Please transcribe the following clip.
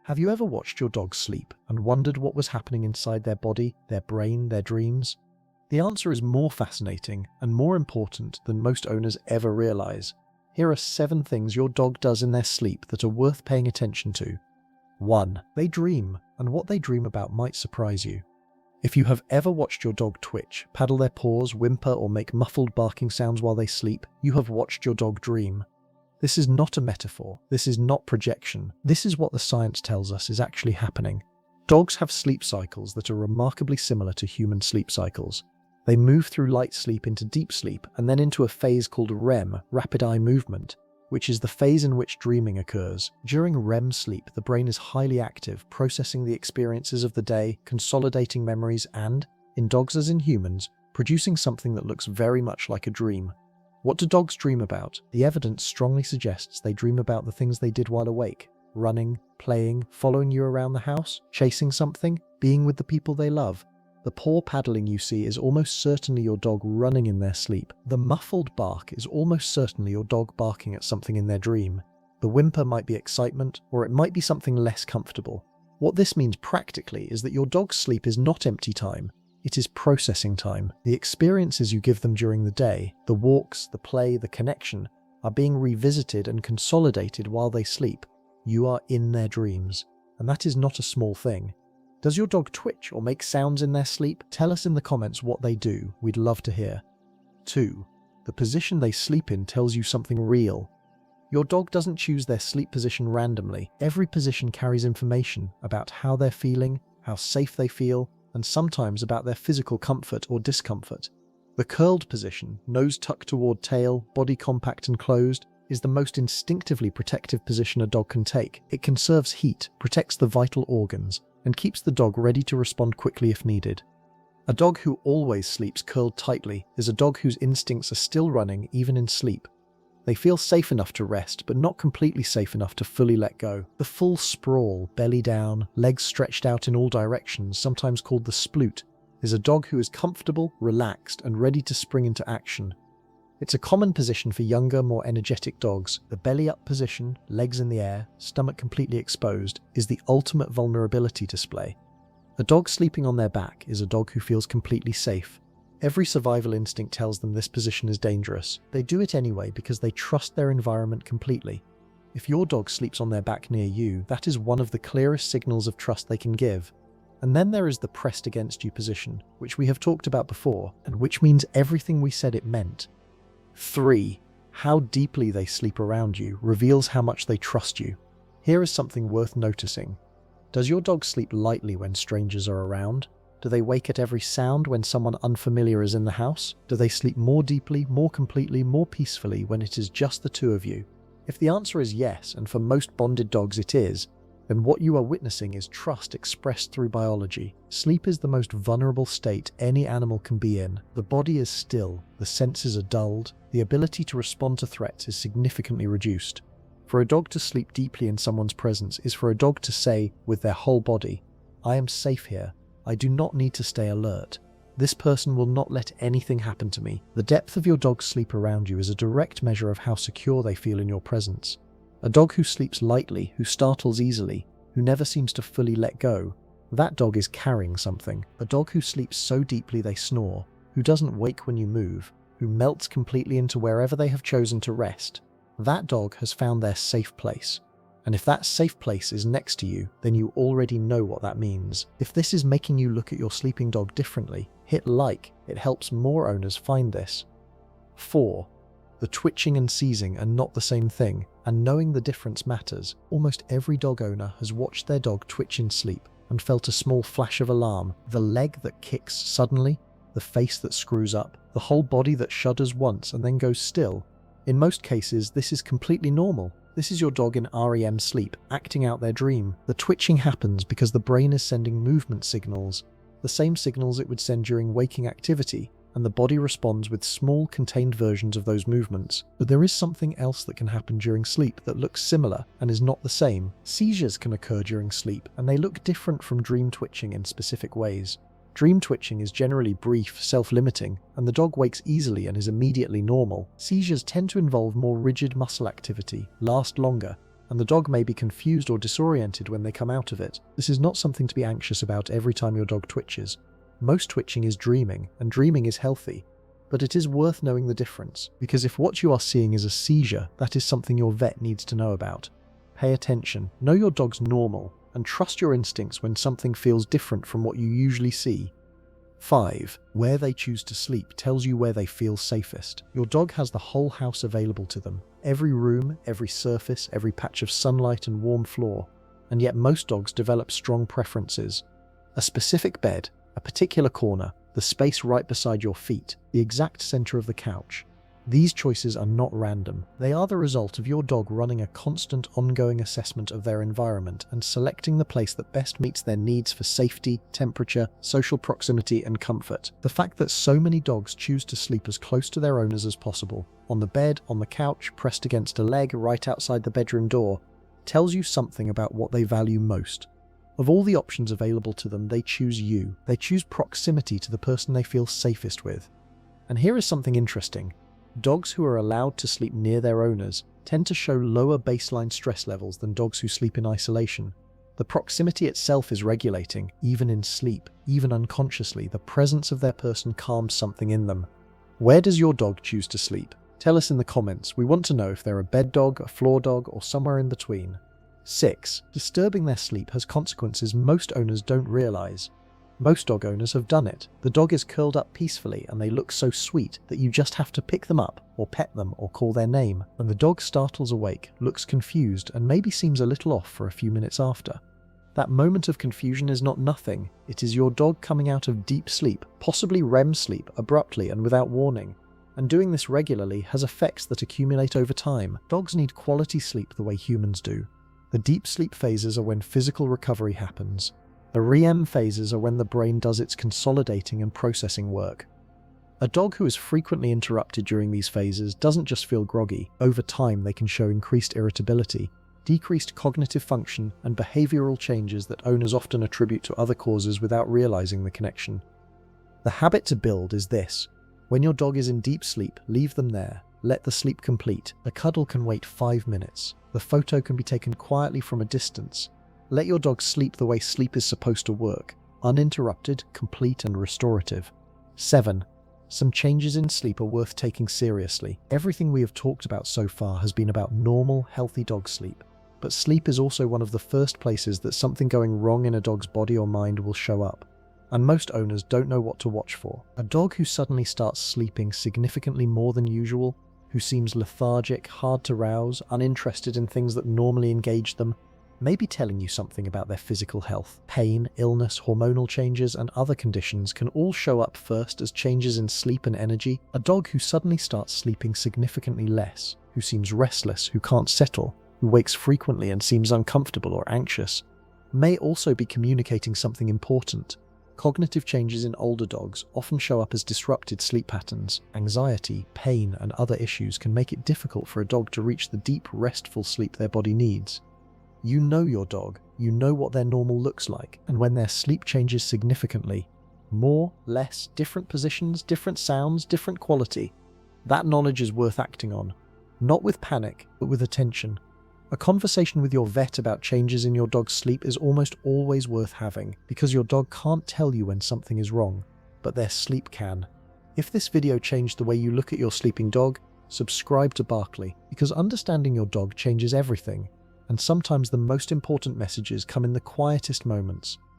Have you ever watched your dog sleep and wondered what was happening inside their body, their brain, their dreams? The answer is more fascinating and more important than most owners ever realize. Here are 7 things your dog does in their sleep that are worth paying attention to. 1. They dream, and what they dream about might surprise you. If you have ever watched your dog twitch, paddle their paws, whimper, or make muffled barking sounds while they sleep, you have watched your dog dream. This is not a metaphor. This is not projection. This is what the science tells us is actually happening. Dogs have sleep cycles that are remarkably similar to human sleep cycles. They move through light sleep into deep sleep and then into a phase called REM, rapid eye movement, which is the phase in which dreaming occurs. During REM sleep, the brain is highly active, processing the experiences of the day, consolidating memories and, in dogs as in humans, producing something that looks very much like a dream. What do dogs dream about? The evidence strongly suggests they dream about the things they did while awake. Running, playing, following you around the house, chasing something, being with the people they love. The paw paddling you see is almost certainly your dog running in their sleep. The muffled bark is almost certainly your dog barking at something in their dream. The whimper might be excitement, or it might be something less comfortable. What this means practically is that your dog's sleep is not empty time. It is processing time. The experiences you give them during the day, the walks, the play, the connection, are being revisited and consolidated while they sleep. You are in their dreams. And that is not a small thing. Does your dog twitch or make sounds in their sleep? Tell us in the comments what they do. We'd love to hear. 2. The position they sleep in tells you something real. Your dog doesn't choose their sleep position randomly. Every position carries information about how they're feeling, how safe they feel, and sometimes about their physical comfort or discomfort. The curled position, nose tucked toward tail, body compact and closed, is the most instinctively protective position a dog can take. It conserves heat, protects the vital organs, and keeps the dog ready to respond quickly if needed. A dog who always sleeps curled tightly is a dog whose instincts are still running even in sleep. They feel safe enough to rest, but not completely safe enough to fully let go. The full sprawl, belly down, legs stretched out in all directions, sometimes called the sploot, is a dog who is comfortable, relaxed, and ready to spring into action. It's a common position for younger, more energetic dogs. The belly-up position, legs in the air, stomach completely exposed, is the ultimate vulnerability display. A dog sleeping on their back is a dog who feels completely safe. Every survival instinct tells them this position is dangerous. They do it anyway because they trust their environment completely. If your dog sleeps on their back near you, that is one of the clearest signals of trust they can give. And then there is the pressed against you position, which we have talked about before, and which means everything we said it meant. 3. How deeply they sleep around you reveals how much they trust you. Here is something worth noticing. Does your dog sleep lightly when strangers are around? Do they wake at every sound when someone unfamiliar is in the house? Do they sleep more deeply, more completely, more peacefully when it is just the two of you? If the answer is yes, and for most bonded dogs it is, then what you are witnessing is trust expressed through biology. Sleep is the most vulnerable state any animal can be in. The body is still, the senses are dulled, the ability to respond to threats is significantly reduced. For a dog to sleep deeply in someone's presence is for a dog to say, with their whole body, "I am safe here. I do not need to stay alert. This person will not let anything happen to me." The depth of your dog's sleep around you is a direct measure of how secure they feel in your presence. A dog who sleeps lightly, who startles easily, who never seems to fully let go, that dog is carrying something. A dog who sleeps so deeply they snore, who doesn't wake when you move, who melts completely into wherever they have chosen to rest, that dog has found their safe place. And if that safe place is next to you, then you already know what that means. If this is making you look at your sleeping dog differently, hit like. It helps more owners find this. 4. The twitching and seizing are not the same thing, and knowing the difference matters. Almost every dog owner has watched their dog twitch in sleep and felt a small flash of alarm. The leg that kicks suddenly, the face that screws up, the whole body that shudders once and then goes still. In most cases, this is completely normal. This is your dog in REM sleep, acting out their dream. The twitching happens because the brain is sending movement signals, the same signals it would send during waking activity, and the body responds with small, contained versions of those movements. But there is something else that can happen during sleep that looks similar and is not the same. Seizures can occur during sleep, and they look different from dream twitching in specific ways. Dream twitching is generally brief, self-limiting, and the dog wakes easily and is immediately normal. Seizures tend to involve more rigid muscle activity, last longer, and the dog may be confused or disoriented when they come out of it. This is not something to be anxious about every time your dog twitches. Most twitching is dreaming, and dreaming is healthy. But it is worth knowing the difference, because if what you are seeing is a seizure, that is something your vet needs to know about. Pay attention, know your dog's normal, and trust your instincts when something feels different from what you usually see. 5. Where they choose to sleep tells you where they feel safest. Your dog has the whole house available to them. Every room, every surface, every patch of sunlight and warm floor. And yet most dogs develop strong preferences. A specific bed, a particular corner, the space right beside your feet, the exact center of the couch. These choices are not random. They are the result of your dog running a constant, ongoing assessment of their environment and selecting the place that best meets their needs for safety, temperature, social proximity, and comfort. The fact that so many dogs choose to sleep as close to their owners as possible, on the bed, on the couch, pressed against a leg, right outside the bedroom door, tells you something about what they value most. Of all the options available to them, they choose you. They choose proximity to the person they feel safest with. And here is something interesting. Dogs who are allowed to sleep near their owners tend to show lower baseline stress levels than dogs who sleep in isolation. The proximity itself is regulating, even in sleep, even unconsciously. The presence of their person calms something in them. Where does your dog choose to sleep? Tell us in the comments. We want to know if they're a bed dog, a floor dog, or somewhere in between. 6. Disturbing their sleep has consequences most owners don't realize. Most dog owners have done it. The dog is curled up peacefully and they look so sweet that you just have to pick them up or pet them or call their name. When the dog startles awake, looks confused, and maybe seems a little off for a few minutes after. That moment of confusion is not nothing. It is your dog coming out of deep sleep, possibly REM sleep, abruptly and without warning. And doing this regularly has effects that accumulate over time. Dogs need quality sleep the way humans do. The deep sleep phases are when physical recovery happens. The REM phases are when the brain does its consolidating and processing work. A dog who is frequently interrupted during these phases doesn't just feel groggy. Over time, they can show increased irritability, decreased cognitive function, and behavioral changes that owners often attribute to other causes without realizing the connection. The habit to build is this. When your dog is in deep sleep, leave them there. Let the sleep complete. A cuddle can wait 5 minutes. The photo can be taken quietly from a distance. Let your dog sleep the way sleep is supposed to work, uninterrupted, complete, and restorative. 7. Some changes in sleep are worth taking seriously. Everything we have talked about so far has been about normal, healthy dog sleep. But sleep is also one of the first places that something going wrong in a dog's body or mind will show up. And most owners don't know what to watch for. A dog who suddenly starts sleeping significantly more than usual, who seems lethargic, hard to rouse, uninterested in things that normally engage them, may be telling you something about their physical health. Pain, illness, hormonal changes, and other conditions can all show up first as changes in sleep and energy. A dog who suddenly starts sleeping significantly less, who seems restless, who can't settle, who wakes frequently and seems uncomfortable or anxious, may also be communicating something important. Cognitive changes in older dogs often show up as disrupted sleep patterns. Anxiety, pain, and other issues can make it difficult for a dog to reach the deep, restful sleep their body needs. You know your dog, you know what their normal looks like, and when their sleep changes significantly, more, less, different positions, different sounds, different quality, that knowledge is worth acting on. Not with panic, but with attention. A conversation with your vet about changes in your dog's sleep is almost always worth having, because your dog can't tell you when something is wrong, but their sleep can. If this video changed the way you look at your sleeping dog, subscribe to Barkley, because understanding your dog changes everything. And sometimes the most important messages come in the quietest moments.